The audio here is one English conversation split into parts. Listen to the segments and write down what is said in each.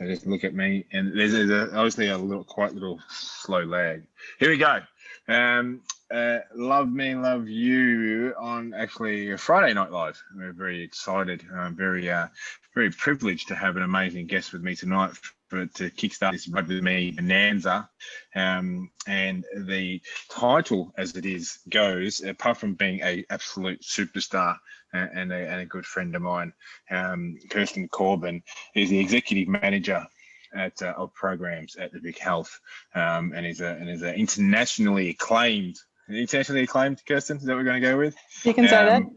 So just look at me, and there's obviously a quite little slow lag. Here we go. Love Me, Love You on actually a Friday Night Live. We're very excited. I'm very privileged to have an amazing guest with me tonight to kickstart this Ride With Me bonanza. And the title, as it goes, apart from being a absolute superstar and a good friend of mine, Kirstan Corben is the executive manager of programs at the VicHealth, and is an internationally acclaimed. Kirstan, is that what we're going to go with? You can say that. Yep.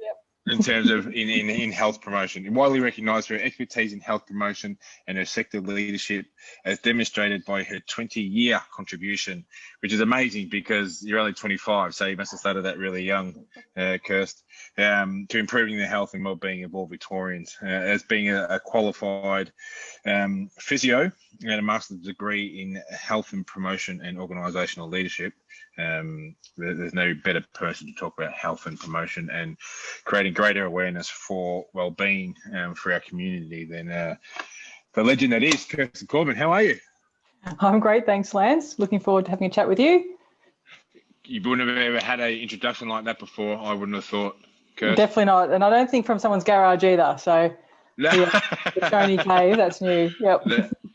In terms of in health promotion, widely recognised for her expertise in health promotion and her sector leadership, as demonstrated by her 20-year contribution, which is amazing because you're only 25, so you must have started that really young, Kirst, to improving the health and well-being of all Victorians. As being a qualified physio and a master's degree in health and promotion and organisational leadership, there's no better person to talk about health and promotion and creating greater awareness for well-being for our community than the legend that is Kirstan Corben. How are you? I'm great, thanks, Lance. Looking forward to having a chat with you. You wouldn't have ever had an introduction like that before, I wouldn't have thought, Kirstan. Definitely not, and I don't think from someone's garage either, so the Petone Cave, that's new. Yep.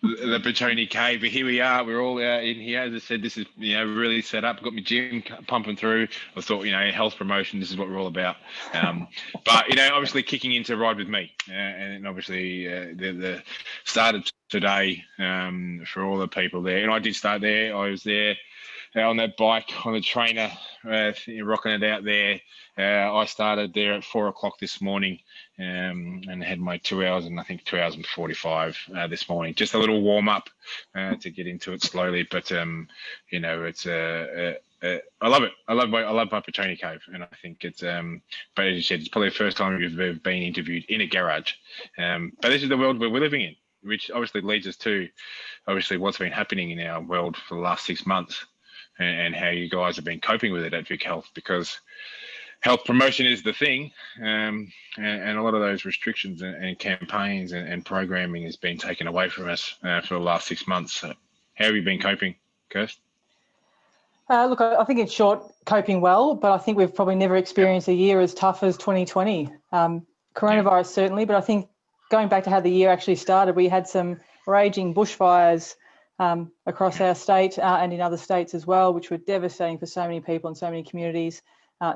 The Petone Cave, but here we are. We're all out in here. As I said, this is really set up. Got my gym pumping through. I thought health promotion. This is what we're all about. But obviously kicking into Ride With Me, and obviously the started today for all the people there. And I did start there. I was there on that bike on the trainer, rocking it out there. I started there at 4 o'clock this morning, and had my 2 hours and I think 2 hours and 45 this morning. Just a little warm up to get into it slowly, but it's I love it. I love my Petone Cave, and I think it's but as you said, it's probably the first time you've ever been interviewed in a garage. But this is the world we're living in, which obviously leads us to what's been happening in our world for the last 6 months, and how you guys have been coping with it at VicHealth, because health promotion is the thing, and a lot of those restrictions and campaigns and programming has been taken away from us for the last 6 months. So how have you been coping, Kirst? Look, I think in short, coping well, but I think we've probably never experienced a year as tough as 2020. Coronavirus certainly, but I think going back to how the year actually started, we had some raging bushfires across our state and in other states as well, which were devastating for so many people and so many communities.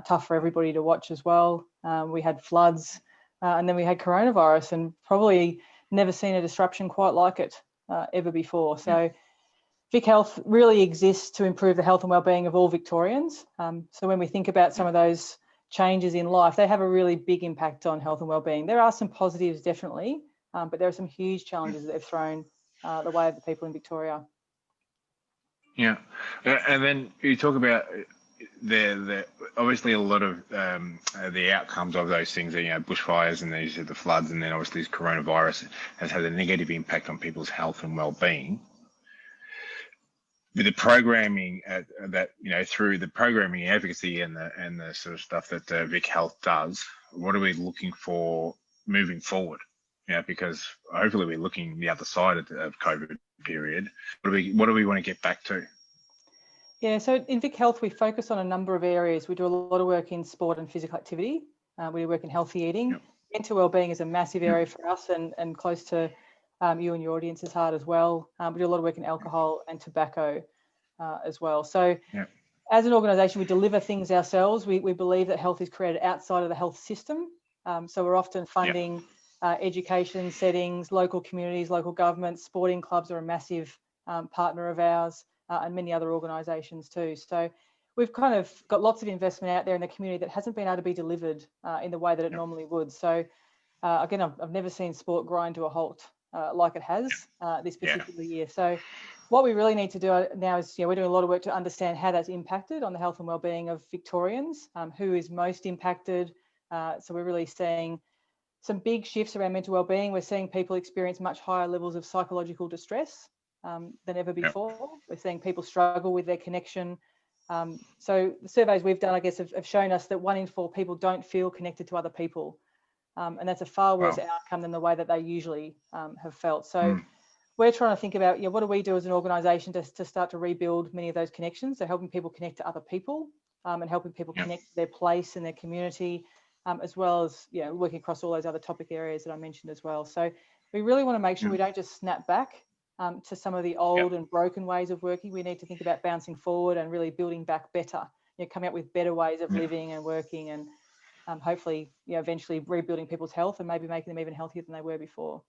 Tough for everybody to watch as well. We had floods, and then we had coronavirus, and probably never seen a disruption quite like it ever before. So VicHealth really exists to improve the health and wellbeing of all Victorians. So when we think about some of those changes in life, they have a really big impact on health and wellbeing. There are some positives, definitely, but there are some huge challenges that they've thrown the way of the people in Victoria. Yeah, and then you talk about the obviously a lot of the outcomes of those things, bushfires and the floods, and then obviously this coronavirus has had a negative impact on people's health and well-being. With the programming through the programming advocacy and the sort of stuff that VicHealth does, what are we looking for moving forward? Because hopefully we're looking the other side of COVID period. What do we want to get back to? Yeah, so in VicHealth, we focus on a number of areas. We do a lot of work in sport and physical activity. We work in healthy eating. Yep. Mental wellbeing is a massive area for us and close to you and your audience's heart as well. We do a lot of work in alcohol and tobacco as well. So as an organisation, we deliver things ourselves. We believe that health is created outside of the health system. So we're often funding education settings, local communities, local governments, sporting clubs are a massive partner of ours. And many other organisations too. So we've kind of got lots of investment out there in the community that hasn't been able to be delivered in the way that it normally would. So again, I've never seen sport grind to a halt like it has this particular year. So what we really need to do now is, we're doing a lot of work to understand how that's impacted on the health and wellbeing of Victorians, who is most impacted. So we're really seeing some big shifts around mental wellbeing. We're seeing people experience much higher levels of psychological distress than ever before. We're seeing people struggle with their connection. So the surveys we've done, I guess, have shown us that 1 in 4 people don't feel connected to other people. And that's a far worse outcome than the way that they usually have felt. So we're trying to think about, what do we do as an organisation to start to rebuild many of those connections? So helping people connect to other people, and helping people connect to their place and their community, as well as working across all those other topic areas that I mentioned as well. So we really want to make sure we don't just snap back to some of the old and broken ways of working. We need to think about bouncing forward and really building back better, coming up with better ways of living and working, and hopefully eventually rebuilding people's health and maybe making them even healthier than they were before.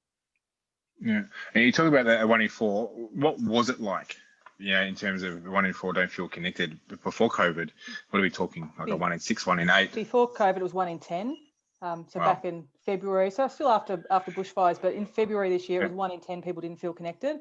Yeah, and you talk about that 1 in 4. What was it like? In terms of 1 in 4 don't feel connected before COVID. What are we talking? Like a 1 in 6, 1 in 8? Before COVID, it was 1 in 10. So back in February, so still after bushfires, but in February this year, it was 1 in 10 people didn't feel connected.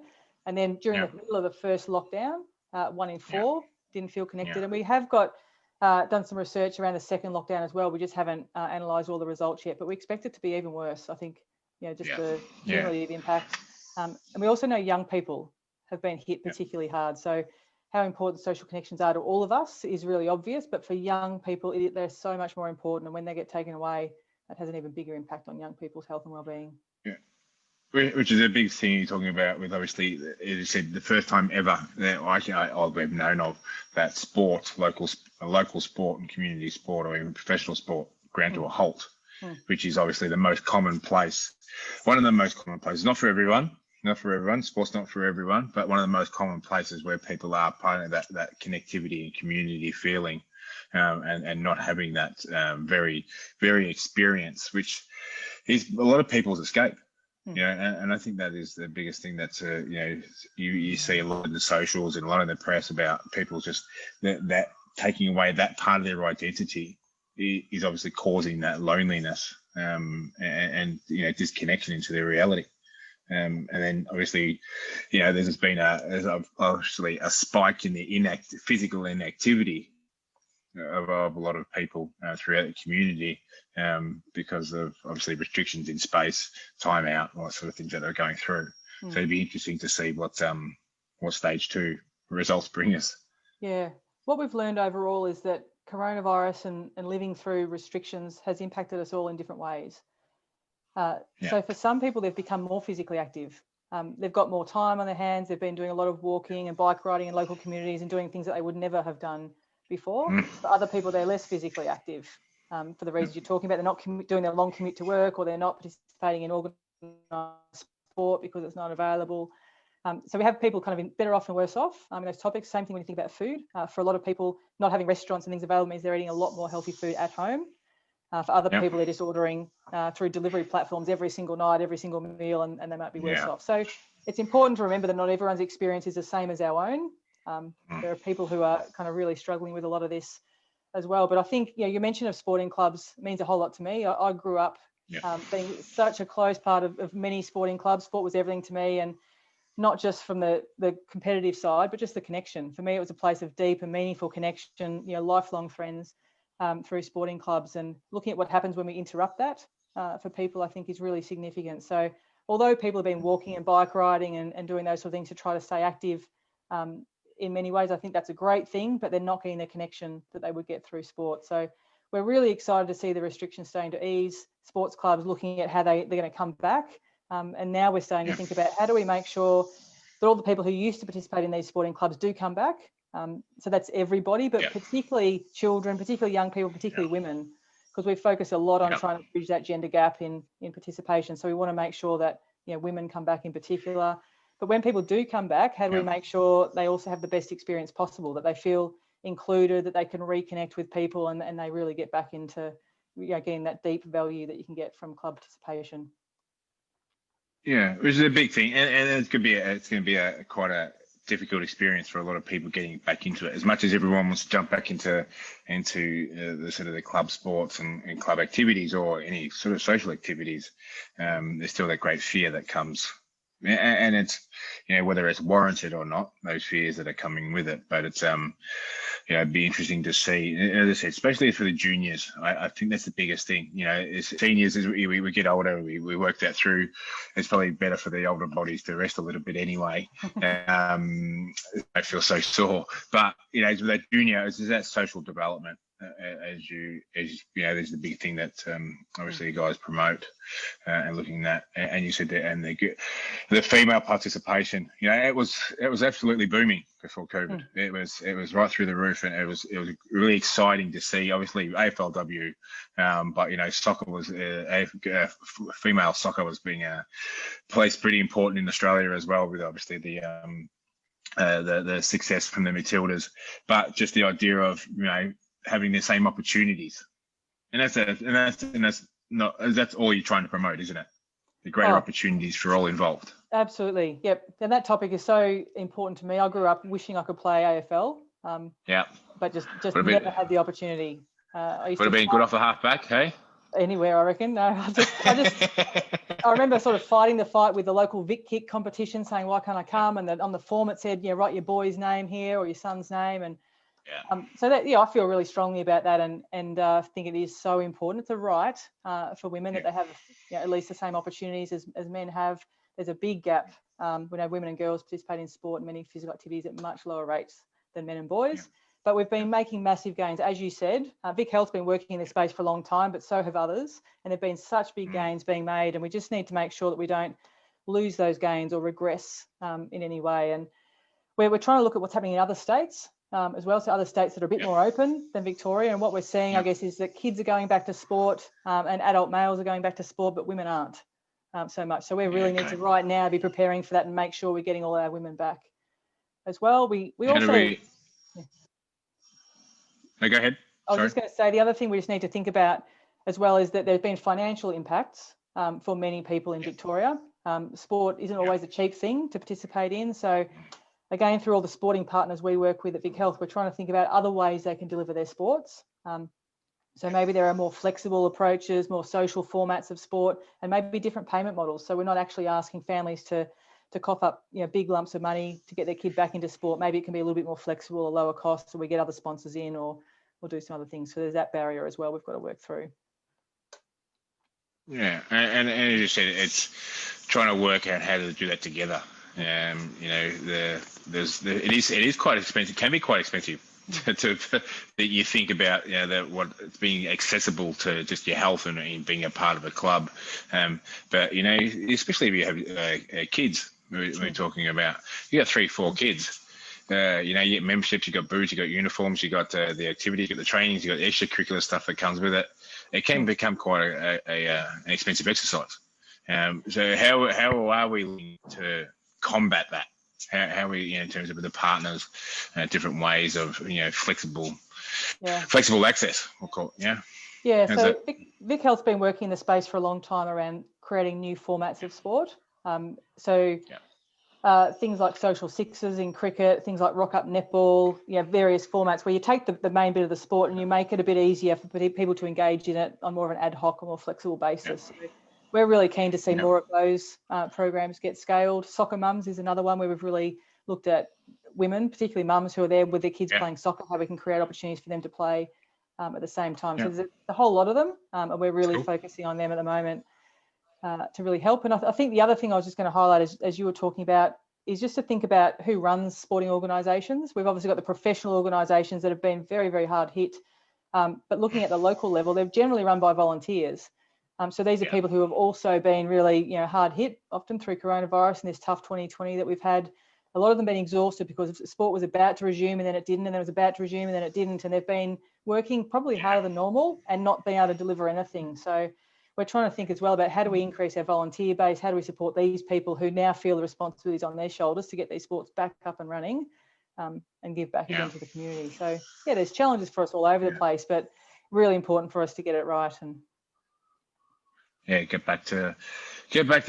And then during the middle of the first lockdown, 1 in 4 didn't feel connected. And we have got done some research around the second lockdown as well. We just haven't analysed all the results yet, but we expect it to be even worse. I think, the cumulative impact. And we also know young people have been hit particularly hard. So how important social connections are to all of us is really obvious, but for young people, they're so much more important. And when they get taken away, that has an even bigger impact on young people's health and well-being. Yeah, which is a big thing you're talking about with, obviously, as you said, the first time ever that I've known of that sport, local sport and community sport or even professional sport ground to a halt, which is obviously the most common place. One of the most common places, not for everyone, sport's not for everyone, but one of the most common places where people are part of that connectivity and community feeling, and not having that very, very experience, which is a lot of people's escape. And I think that is the biggest thing that's, you see a lot in the socials and a lot in the press about people just that taking away that part of their identity is obviously causing that loneliness and disconnection into their reality. And then obviously, there's been obviously a spike in the physical inactivity of a lot of people throughout the community because of obviously restrictions in space, time out, all that sort of things that are going through. So it'd be interesting to see what stage 2 results bring us. Yeah, what we've learned overall is that coronavirus and living through restrictions has impacted us all in different ways. So for some people, they've become more physically active. They've got more time on their hands. They've been doing a lot of walking and bike riding in local communities and doing things that they would never have done before. For other people, they're less physically active for the reasons you're talking about. They're not doing their long commute to work, or they're not participating in organised sport because it's not available. So we have people kind of better off and worse off in those topics. Same thing when you think about food. For a lot of people, not having restaurants and things available means they're eating a lot more healthy food at home. For other people, they're just ordering through delivery platforms every single night, every single meal, and they might be worse off. So it's important to remember that not everyone's experience is the same as our own. There are people who are kind of really struggling with a lot of this as well. But I think, your mention of sporting clubs means a whole lot to me. I grew up being such a close part of many sporting clubs. Sport was everything to me, and not just from the competitive side, but just the connection. For me, it was a place of deep and meaningful connection, lifelong friends through sporting clubs. And looking at what happens when we interrupt that for people, I think is really significant. So although people have been walking and bike riding and doing those sort of things to try to stay active, in many ways, I think that's a great thing, but they're not getting the connection that they would get through sport. So we're really excited to see the restrictions starting to ease, sports clubs looking at how they're going to come back. And now we're starting to think about how do we make sure that all the people who used to participate in these sporting clubs do come back. So that's everybody, but particularly children, particularly young people, particularly women, because we focus a lot on trying to bridge that gender gap in participation. So we want to make sure that women come back in particular. But when people do come back, how do we make sure they also have the best experience possible, that they feel included, that they can reconnect with people, and they really get back into getting that deep value that you can get from club participation. Yeah, which is a big thing, and it's going to be quite a difficult experience for a lot of people getting back into it. As much as everyone wants to jump back into the sort of the club sports and club activities or any sort of social activities, there's still that great fear that comes. And it's, whether it's warranted or not, those fears that are coming with it. But it's, it'd be interesting to see, as I said, especially for the juniors. I think that's the biggest thing. As seniors, as we get older, we work that through. It's probably better for the older bodies to rest a little bit anyway. I feel so sore. But, with that junior, it's that social development. as you know, there's the big thing that obviously you guys promote and looking at, and you said that, and the female participation, you know, it was absolutely booming before COVID. It was right through the roof, and it was really exciting to see. Obviously AFLW, but you know, soccer was female soccer was being placed pretty important in Australia as well, with obviously the success from the Matildas, but just the idea of, you know, having the same opportunities, and that's all you're trying to promote, isn't it? The greater opportunities for all involved. Absolutely, yep. And that topic is so important to me. I grew up wishing I could play AFL, but just never had the opportunity. Would have been good off the halfback, hey? Anywhere, I reckon. No, I remember sort of fighting the fight with the local Vic Kick competition, saying, why can't I come? And then on the form it said, yeah, write your boy's name here or your son's name. And so that, I feel really strongly about that, and think it is so important. It's a right for women that they have, you know, at least the same opportunities as men have. There's a big gap. We know women and girls participate in sport and many physical activities at much lower rates than men and boys. But we've been making massive gains, as you said. VicHealth's been working in this space for a long time, but so have others. And there've been such big gains being made, and we just need to make sure that we don't lose those gains or regress in any way. And we're trying to look at what's happening in other states as well, so other states that are a bit more open than Victoria. And what we're seeing, I guess, is that kids are going back to sport and adult males are going back to sport, but women aren't so much. So we really need to right now be preparing for that and make sure we're getting all our women back as well. We also... No, go ahead. I was just going to say, the other thing we just need to think about as well is that there's been financial impacts for many people in Victoria. Sport isn't always a cheap thing to participate in. So again, through all the sporting partners we work with at VicHealth, we're trying to think about other ways they can deliver their sports. So maybe there are more flexible approaches, more social formats of sport, and maybe different payment models. So we're not actually asking families to cough up, you know, big lumps of money to get their kid back into sport. Maybe it can be a little bit more flexible or lower cost, so we get other sponsors in, or we'll do some other things. So there's that barrier as well we've got to work through. Yeah, and as you said, it's trying to work out how to do that together. You know, it is quite expensive. It can be quite expensive that you think about, you know, what it's being accessible to just your health and being a part of a club. But you know, especially if you have kids, we're talking about, you got 3-4 kids. You know, you get memberships, you got boots, you got uniforms, you got the activities, you got the trainings, you got the extracurricular stuff that comes with it. It can become quite an expensive exercise. So how are we to combat that? How are we, you know, in terms of the partners, different ways of, you know, flexible access, we'll call it, Yeah, so VicHealth's been working in the space for a long time around creating new formats of sport. Things like social sixes in cricket, things like rock up netball, various formats where you take the main bit of the sport and you make it a bit easier for people to engage in it on more of an ad hoc or more flexible basis. So we're really keen to see more of those programs get scaled. Soccer mums is another one where we've really looked at women, particularly mums who are there with their kids playing soccer, how we can create opportunities for them to play at the same time. So there's a whole lot of them, and we're really focusing on them at the moment to really help. And I think the other thing I was just going to highlight, as you were talking about, is just to think about who runs sporting organisations. We've obviously got the professional organisations that have been very, very hard hit, but looking at the local level, they're generally run by volunteers. So these are people who have also been really, hard hit, often through coronavirus and this tough 2020 that we've had. A lot of them been exhausted because sport was about to resume and then it didn't, and then it was about to resume and then it didn't, and they've been working probably harder than normal and not being able to deliver anything. So we're trying to think as well about how do we increase our volunteer base, how do we support these people who now feel the responsibilities on their shoulders to get these sports back up and running, and give back again to the community. So there's challenges for us all over the place, but really important for us to get it right and get back to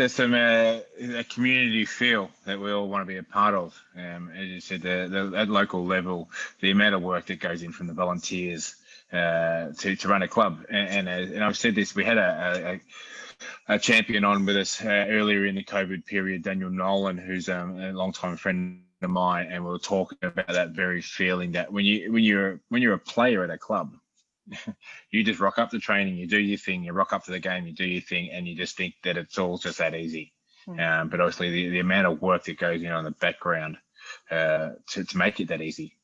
some a community feel that we all want to be a part of. As you said, at local level, the amount of work that goes in from the volunteers to run a club, and I've said this, we had a champion on with us earlier in the COVID period, Daniel Nolan, who's a long-time friend of mine, and we were talking about that very feeling that when you're a player at a club, you just rock up to training, you do your thing, you rock up to the game, you do your thing, and you just think that it's all just that easy. But obviously the amount of work that goes in on the background to make it that easy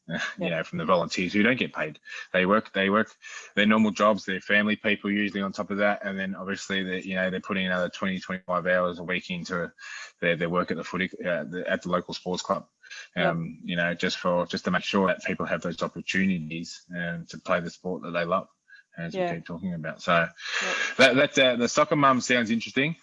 from the volunteers who don't get paid. They work their normal jobs, they're family people usually on top of that, and then obviously they're putting another 20-25 hours a week into their work at the footy at the local sports club. Just to make sure that people have those opportunities to play the sport that they love, as we keep talking about. So that the Soccer Mum sounds interesting.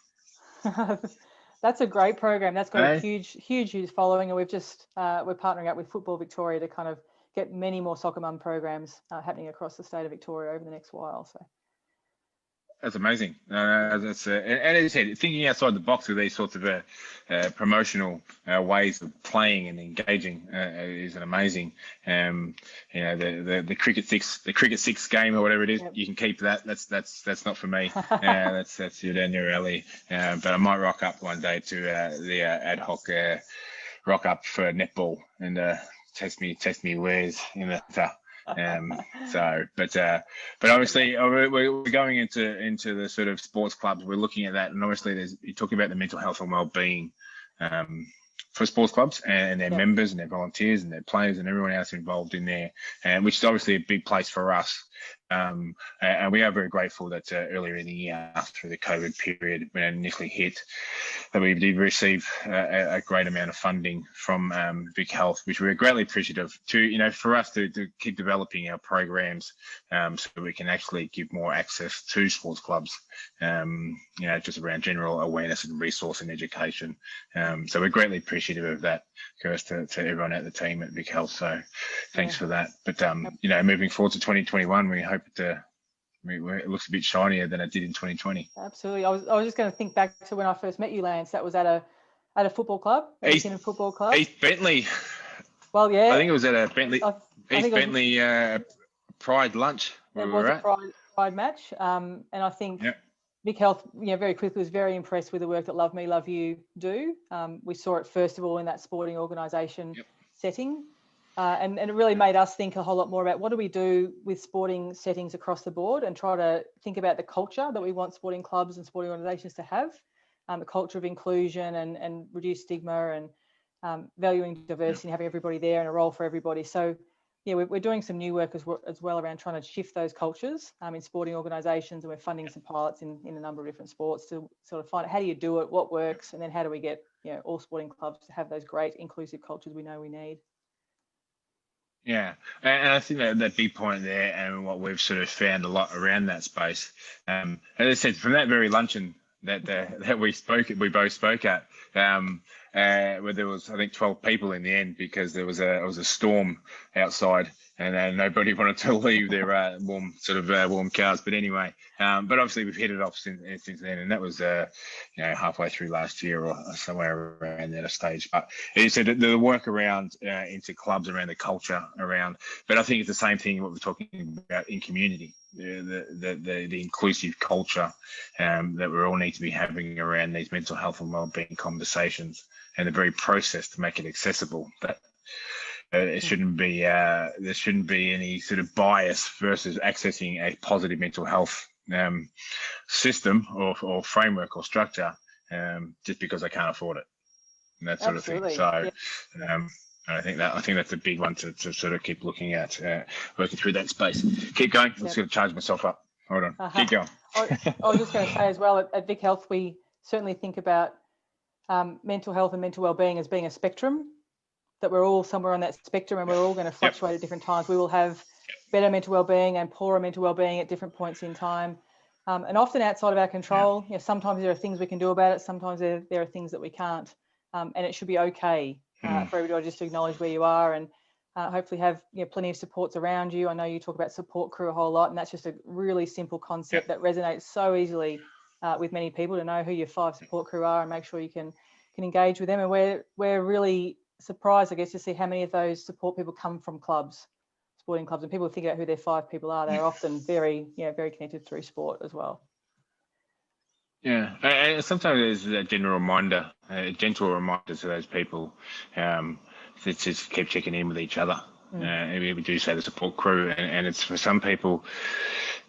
That's a great program. That's got a huge following, and we're partnering up with Football Victoria to kind of get many more Soccer Mum programs happening across the state of Victoria over the next while. So that's amazing. And as I said, thinking outside the box with these sorts of promotional ways of playing and engaging is an amazing. The cricket six game or whatever it is, you can keep that. That's not for me. That's down your alley. But I might rock up one day to the ad hoc rock up for netball and test me wares in the. But obviously we're going into the sort of sports clubs. We're looking at that, and obviously you're talking about the mental health and well-being for sports clubs and their members and their volunteers and their players and everyone else involved in there, and which is obviously a big place for us. And we are very grateful that earlier in the year, after the COVID period, when it initially hit, that we did receive a great amount of funding from VicHealth, which we're greatly appreciative to, for us to keep developing our programs so we can actually give more access to sports clubs, just around general awareness and resource and education. So we're greatly appreciative of that, Kirstan, to everyone at the team at VicHealth. So thanks for that. But, moving forward to 2021, we hope it looks a bit shinier than it did in 2020. Absolutely. I was just going to think back to when I first met you, Lance. That was at a football club, East Football Club. East Bentley. Well, yeah. I think it was at a Bentley East Bentley Pride lunch. It was a Pride match, and I think VicHealth, very quickly was very impressed with the work that Love Me, Love You do. We saw it first of all in that sporting organisation setting. And it really made us think a whole lot more about what do we do with sporting settings across the board, and try to think about the culture that we want sporting clubs and sporting organisations to have, the culture of inclusion and reduce stigma and valuing diversity and having everybody there and a role for everybody. So, we're doing some new work as well around trying to shift those cultures in sporting organisations, and we're funding some pilots in a number of different sports to sort of find out how do you do it, what works, and then how do we get all sporting clubs to have those great inclusive cultures we know we need. Yeah, and I think that big point there, and what we've sort of found a lot around that space, as I said, from that very luncheon that we both spoke at, where there was, I think, 12 people in the end, because there was a storm outside, and nobody wanted to leave their warm cars. But anyway, but obviously we've hit it off since then, and that was halfway through last year or somewhere around that stage. But it's the work around into clubs around the culture around. But I think it's the same thing what we're talking about in community, the inclusive culture that we all need to be having around these mental health and wellbeing conversations, and the very process to make it accessible. That it shouldn't be there shouldn't be any sort of bias versus accessing a positive mental health system or framework or structure just because I can't afford it, and that sort of thing. So I think that's a big one to sort of keep looking at, working through that space. Keep going. I'm just going to charge myself up. Hold on. Keep going. I was just going to say as well, at VicHealth, we certainly think about mental health and mental wellbeing as being a spectrum, that we're all somewhere on that spectrum, and we're all going to fluctuate at different times. We will have better mental wellbeing and poorer mental wellbeing at different points in time, and often outside of our control. Sometimes there are things we can do about it, sometimes there are things that we can't, and it should be okay for everybody just to acknowledge where you are, and hopefully have plenty of supports around you. I know you talk about support crew a whole lot, and that's just a really simple concept that resonates so easily with many people, to know who your 5 support crew are and make sure you can engage with them. And we're really surprised, I guess, to see how many of those support people come from clubs, sporting clubs, and people think about who their 5 people are. They're often very connected through sport as well. Yeah, and sometimes there's a gentle reminder to those people to just keep checking in with each other. We do say the support crew, and it's for some people,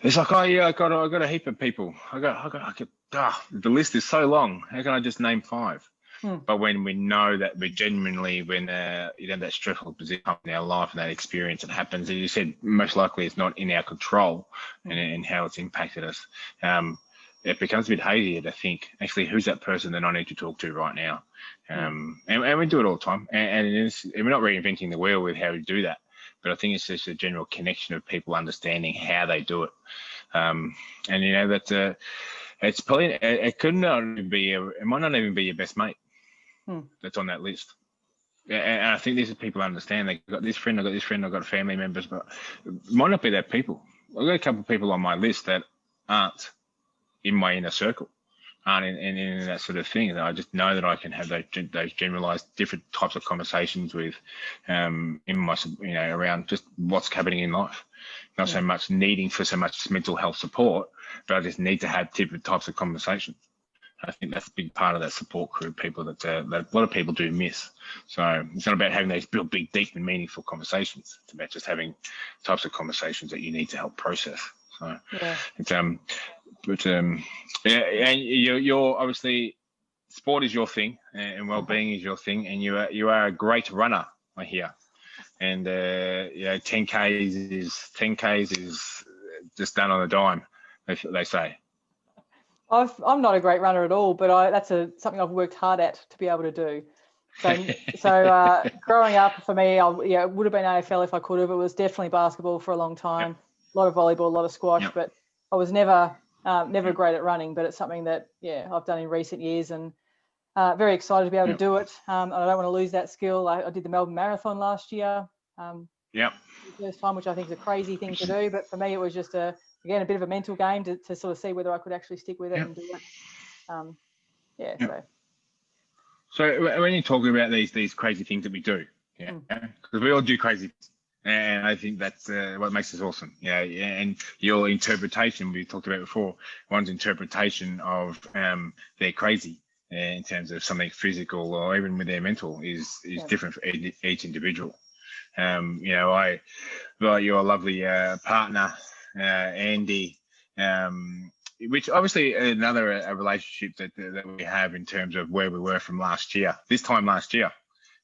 it's like, oh yeah, I got a heap of people. The list is so long. How can I just name 5? But when we know that we're genuinely, when that stressful position in our life and that experience that happens, as you said, most likely it's not in our control and how it's impacted us. It becomes a bit hazier to think, actually, who's that person that I need to talk to right now? And we do it all the time. And we're not reinventing the wheel with how we do that. But I think it's just a general connection of people understanding how they do it. And, that it's probably, it might not even be your best mate that's on that list. And I think these are people understand. They've got this friend, I've got family members, but it might not be that people. I've got a couple of people on my list that aren't in my inner circle, aren't in that sort of thing. I just know that I can have those generalized different types of conversations with, in my, around just what's happening in life. Not so much needing for so much mental health support, but I just need to have different types of conversations. I think that's a big part of that support crew, people that a lot of people do miss. So it's not about having those big, deep and meaningful conversations. It's about just having types of conversations that you need to help process. So it's and you're obviously, sport is your thing and well-being is your thing, and you are a great runner, I hear. And 10Ks is just done on a dime, they say. I'm not a great runner at all, but that's something I've worked hard at to be able to do. So growing up for me, it would have been AFL if I could have. It was definitely basketball for a long time, a lot of volleyball, a lot of squash, but I was never great at running. But it's something that I've done in recent years, and very excited to be able to do it. And I don't want to lose that skill. I did the Melbourne Marathon last year. The first time, which I think is a crazy thing to do, but for me it was just a bit of a mental game to sort of see whether I could actually stick with it and do it. So when you're talking about these crazy things that we do, because we all do crazy things, and I think that's what makes us awesome. And your interpretation, we talked about before, one's interpretation of their crazy in terms of something physical or even with their mental is different for each individual. I, like your lovely partner, Andy, which obviously another relationship that we have in terms of where we were from this time last year,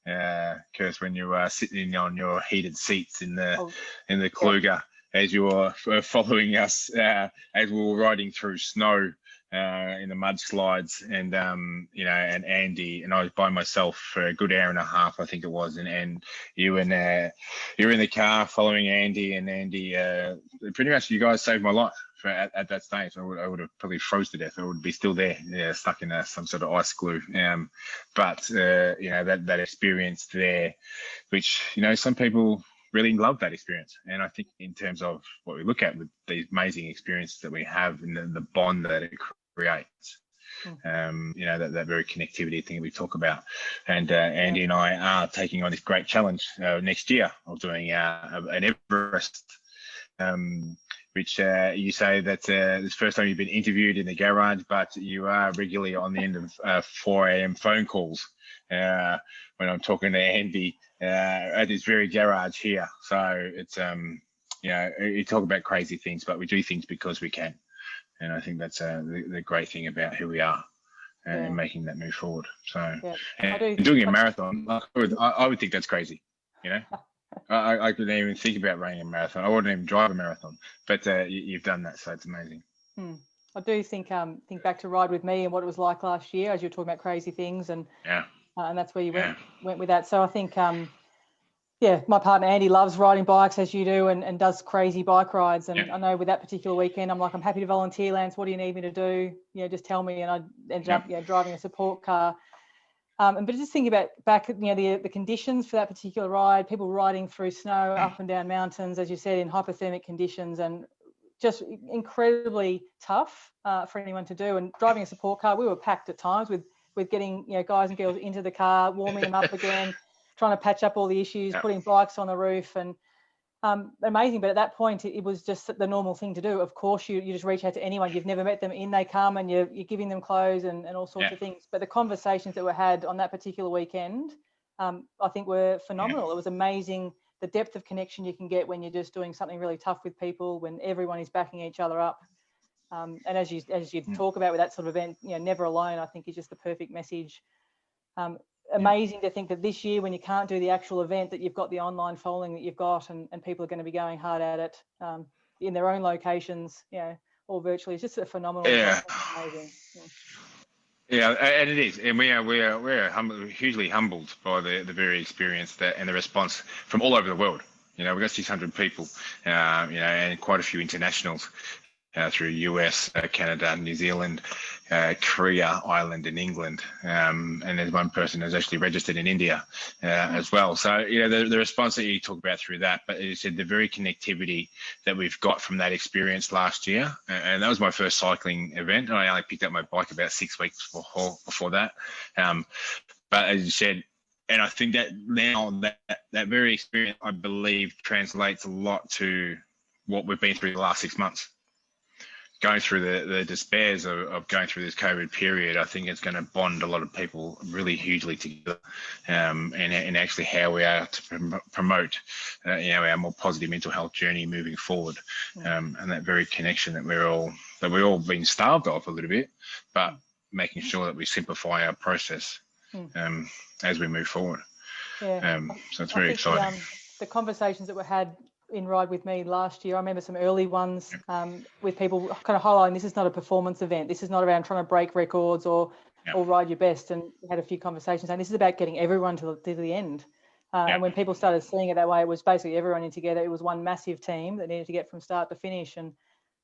Kirst, when you were sitting on your heated seats in the Kluger as you were following us as we were riding through snow in the mudslides, and and Andy and I was by myself for a good hour and a half, I think it was, and you're in the car following Andy, and Andy pretty much you guys saved my life at that stage. I would have probably froze to death. I would be still there, stuck in some sort of ice glue. But that experience there, which some people really love that experience. And I think in terms of what we look at with these amazing experiences that we have and the bond that it creates, that very connectivity thing we talk about. And Andy and I are taking on this great challenge next year of doing an Everest, which you say that this first time you've been interviewed in the garage, but you are regularly on the end of 4 a.m. phone calls when I'm talking to Andy at this very garage here. So it's, you talk about crazy things, but we do things because we can. And I think that's the great thing about who we are and making that move forward. So and doing a marathon, I would think that's crazy, I couldn't even think about running a marathon. I wouldn't even drive a marathon, but you've done that, so it's amazing. I do think back to Ride With Me and what it was like last year, as you were talking about crazy things, and that's where you went with that. So I think my partner Andy loves riding bikes as you do, and does crazy bike rides. And I know with that particular weekend, I'm like, I'm happy to volunteer, Lance. What do you need me to do? Just tell me. And I ended up driving a support car. But just thinking back at the conditions for that particular ride, people riding through snow up and down mountains, as you said, in hypothermic conditions, and just incredibly tough for anyone to do. And driving a support car, we were packed at times with getting guys and girls into the car, warming them up again, trying to patch up all the issues, putting bikes on the roof, and amazing. But at that point, it was just the normal thing to do. Of course, you just reach out to anyone you've never met them in, they come, and you're giving them clothes and all sorts of things. But the conversations that were had on that particular weekend, I think were phenomenal. It was amazing the depth of connection you can get when you're just doing something really tough with people, when everyone is backing each other up. And as you talk about with that sort of event, never alone, I think is just the perfect message Amazing to think that this year, when you can't do the actual event, that you've got the online following that you've got, and people are going to be going hard at it in their own locations, or virtually. It's just a phenomenal result. Amazing. Yeah, and it is, and we're hugely humbled by the very experience and the response from all over the world. We've got 600 people, and quite a few internationals through US, Canada, New Zealand, Korea, Ireland, and England. And there's one person who's actually registered in India as well. So, the response that you talk about through that, but as you said, the very connectivity that we've got from that experience last year. And that was my first cycling event. And I only picked up my bike about 6 weeks before that. But as you said, and I think that now that very experience, I believe, translates a lot to what we've been through the last 6 months. Going through the despairs of going through this COVID period, I think it's going to bond a lot of people really hugely together, and actually how we are to promote, our more positive mental health journey moving forward, and that very connection that we're all been starved of a little bit, but making sure that we simplify our process as we move forward. So it's very exciting. The conversations that were had in Ride With Me last year, I remember some early ones with people kind of highlighting this is not a performance event. This is not around trying to break records or ride your best. And we had a few conversations, and this is about getting everyone to the end. And when people started seeing it that way, it was basically everyone in together. It was one massive team that needed to get from start to finish. And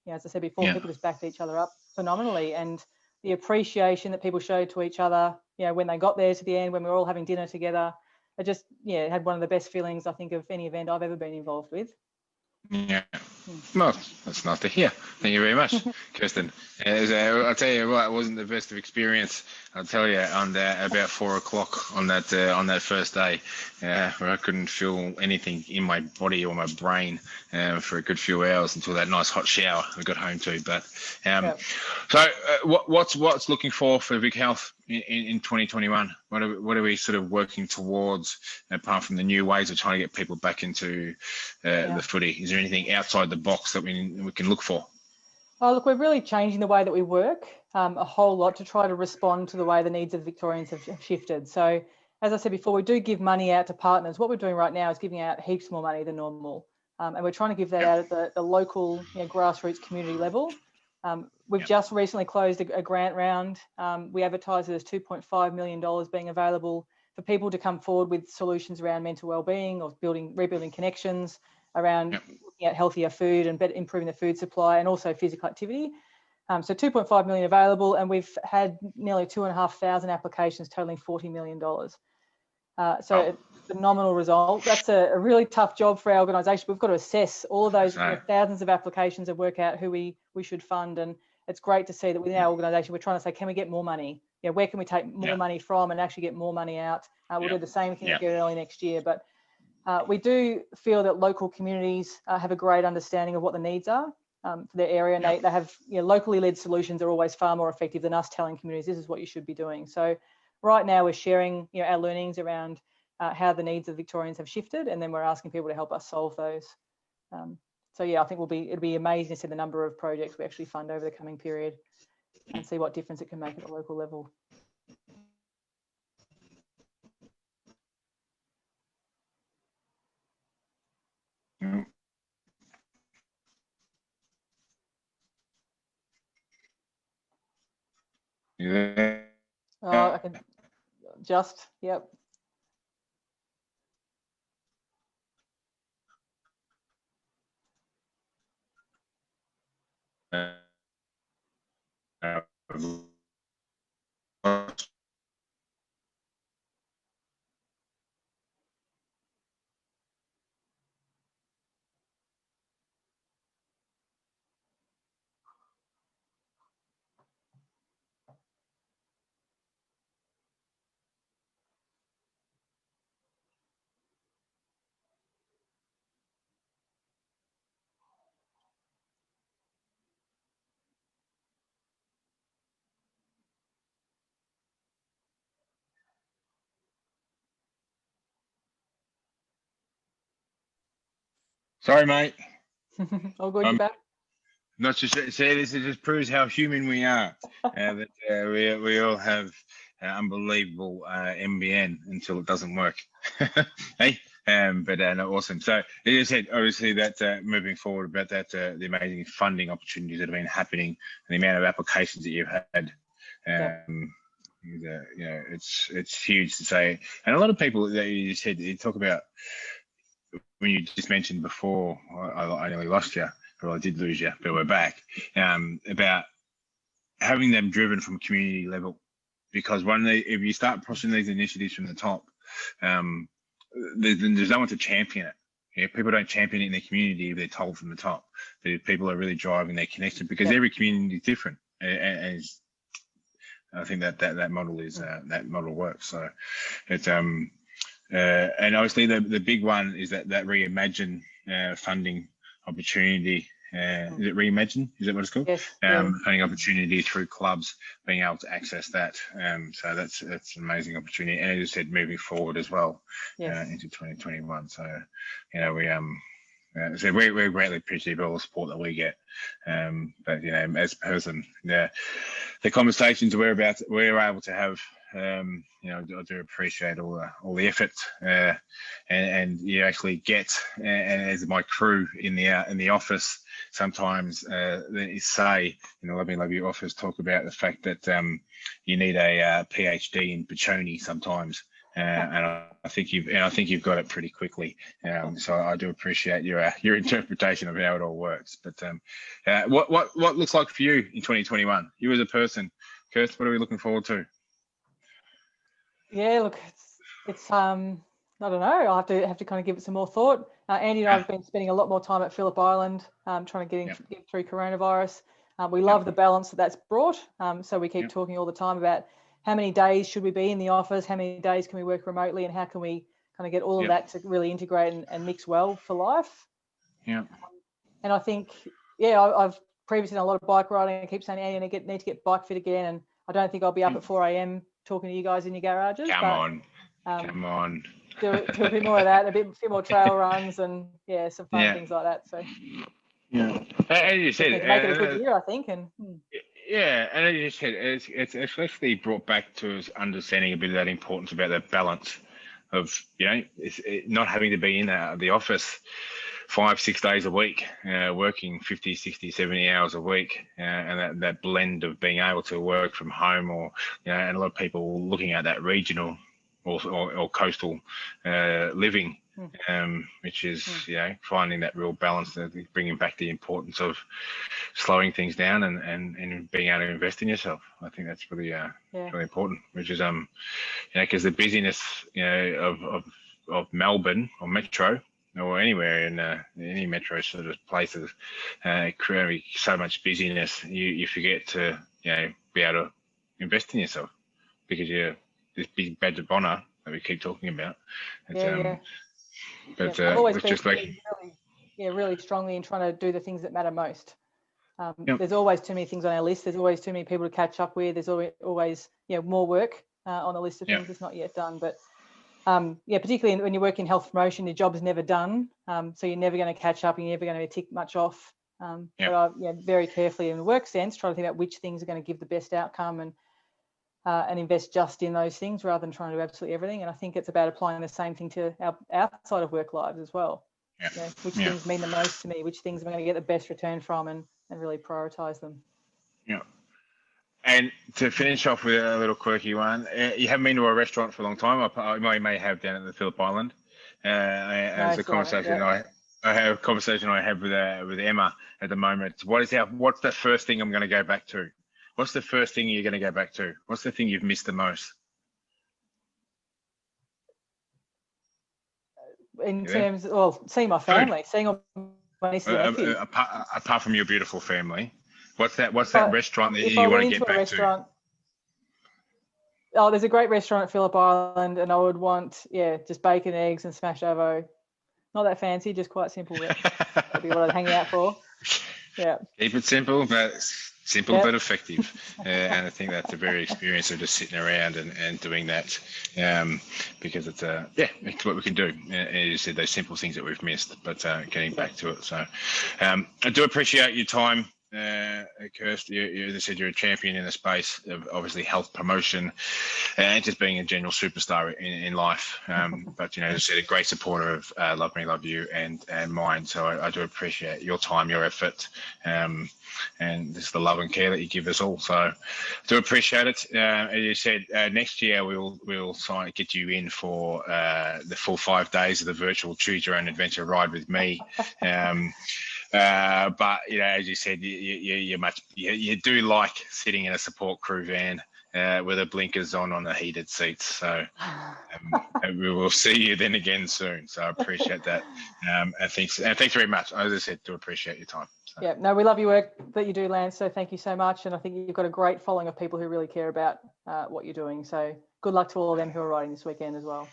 as I said before, people just backed each other up phenomenally. And the appreciation that people showed to each other, when they got there to the end, when we were all having dinner together, it just had one of the best feelings, I think, of any event I've ever been involved with. Yeah, well, that's nice to hear. Thank you very much, Kirstan. I'll tell you what, it wasn't the best of experience. I'll tell you, on about 4 o'clock on that first day, where I couldn't feel anything in my body or my brain for a good few hours until that nice hot shower I got home to. But so what's looking for VicHealth in 2021? What are we sort of working towards, apart from the new ways of trying to get people back into the footy? Is there anything outside the box that we can look for? Oh, look, we're really changing the way that we work a whole lot to try to respond to the way the needs of Victorians have shifted. So, as I said before, we do give money out to partners. What we're doing right now is giving out heaps more money than normal. And we're trying to give that out at the local grassroots community level. We've just recently closed a grant round. We advertised it as $2.5 million being available for people to come forward with solutions around mental wellbeing or rebuilding connections, around looking at healthier food and improving the food supply, and also physical activity. So 2.5 million available, and we've had nearly 2,500 applications totaling $40 million. So a phenomenal result. That's a really tough job for our organisation. We've got to assess all of those thousands of applications and work out who we should fund. And it's great to see that within our organisation, we're trying to say, can we get more money? Where can we take more money from and actually get more money out? We'll do the same thing again early next year. But we do feel that local communities have a great understanding of what the needs are for their area, and they have locally led solutions are always far more effective than us telling communities this is what you should be doing. So right now we're sharing our learnings around how the needs of Victorians have shifted, and then we're asking people to help us solve those. So I think it'll be amazing to see the number of projects we actually fund over the coming period and see what difference it can make at a local level. I can just, Sorry, mate. All good, you back? Not just say this. It just proves how human we are. That we all have unbelievable MBN until it doesn't work. Hey, no, awesome. So you said obviously that moving forward about that the amazing funding opportunities that have been happening and the amount of applications that you've had. It's huge to say, and a lot of people that you said you talk about when you just mentioned before. I nearly lost you, or I did lose you, but we're back. About having them driven from community level, because if you start pushing these initiatives from the top, there's no one to champion it. Yeah, people don't champion it in their community if they're told from the top. But people are really driving their connection, because every community is different, and I think that model is that model works. So it's and obviously the big one is that Reimagine funding opportunity. Is it Reimagine? Is that what it's called? Yes. Funding opportunity through clubs, being able to access that. So that's an amazing opportunity, and as I said, moving forward as well into 2021. So so we're greatly appreciative of all the support that we get. But as a person, the conversations we're able to have. I do appreciate all the effort, and you actually get, and as my crew in the office sometimes they say, Love Your Office talk about the fact that you need a PhD in Bocconi sometimes, and I think you've got it pretty quickly. So I do appreciate your interpretation of how it all works. But what looks like for you in 2021? You as a person, Kirstan, what are we looking forward to? Yeah, look, it's I don't know. I'll have to kind of give it some more thought. Andy and I have been spending a lot more time at Phillip Island, trying to get through coronavirus. We love the balance that's brought. So we keep talking all the time about how many days should we be in the office, how many days can we work remotely, and how can we kind of get all of that to really integrate and mix well for life. Yeah. And I think, I've previously done a lot of bike riding. I keep saying, Andy, I need to get bike fit again, and I don't think I'll be up at 4 a.m. talking to you guys in your garages. Come on. Do a bit more of that, a few more trail runs, and some fun things like that. So as you said, make it a good year, I think. And and as you said, it's especially brought back to us understanding a bit of that importance about that balance of not having to be in the office 5-6 days a week, working 50, 60, 70 hours a week, and that blend of being able to work from home, or and a lot of people looking at that regional or coastal living, which is finding that real balance, bringing back the importance of slowing things down and being able to invest in yourself. I think that's really really important, which is because the busyness of Melbourne or Metro, or anywhere in any metro sort of places, creating so much busyness, you forget to be able to invest in yourself, because you're this big badge of honour that we keep talking about. But I've always it's been just like really strongly in trying to do the things that matter most. There's always too many things on our list. There's always too many people to catch up with. There's always more work on the list of things that's not yet done. But particularly when you work in health promotion, your job is never done. So you're never going to catch up, and you're never going to tick much off. But I very carefully in the work sense try to think about which things are going to give the best outcome, and invest just in those things rather than trying to do absolutely everything. And I think it's about applying the same thing to our outside of work lives as well. Which things mean the most to me, which things am I going to get the best return from, and really prioritise them. Yeah. And to finish off with a little quirky one, you haven't been to a restaurant for a long time. I may have down at the Phillip Island. As a conversation I have a conversation I have with Emma at the moment. What's the first thing I'm going to go back to? What's the first thing you're going to go back to? What's the thing you've missed the most? In terms, seeing my family, seeing all my nieces and nephews. Apart from your beautiful family, what's that restaurant that you want to get back to? Oh, there's a great restaurant at Phillip Island, and I would want, just bacon, eggs, and smashed avo. Not that fancy, just quite simple. That'd be what I'd hang out for. Yeah. Keep it simple, but but effective. And I think that's a very experience of just sitting around and doing that, because it's it's what we can do. As you said, those simple things that we've missed, but getting back to it. So I do appreciate your time, Kirstan, you, as I said, you're a champion in the space of obviously health promotion and just being a general superstar in life. But, as I said, a great supporter of Love Me, Love You and mine. So I do appreciate your time, your effort, and just the love and care that you give us all. So I do appreciate it. As you said, next year we'll get you in for the full 5 days of the virtual Choose Your Own Adventure ride with me. But as you said, you do like sitting in a support crew van with the blinkers on the heated seats. So and we will see you then again soon. So I appreciate that. And thanks very much. As I said, do appreciate your time. So. Yeah, no, we love your work that you do, Lance. So thank you so much. And I think you've got a great following of people who really care about what you're doing. So good luck to all of them who are riding this weekend as well.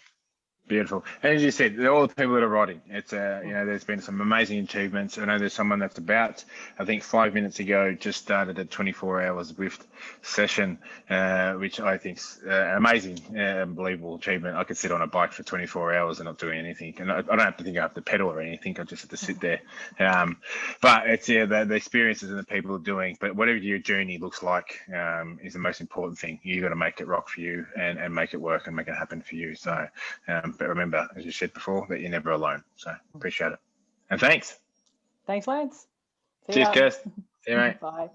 Beautiful. And as you said, all the people that are riding, it's there's been some amazing achievements. I know there's someone that's about, I think 5 minutes ago, just started a 24-hour Zwift session, which I think's amazing, unbelievable achievement. I could sit on a bike for 24 hours and not doing anything, and I don't have to think I have to pedal or anything. I just have to sit there. But it's the experiences and the people are doing. But whatever your journey looks like is the most important thing. You got to make it rock for you and make it work and make it happen for you. So. But remember, as you said before, that you're never alone. So appreciate it. And thanks. Thanks, Lance. Cheers, Kirst. See you, mate. Bye.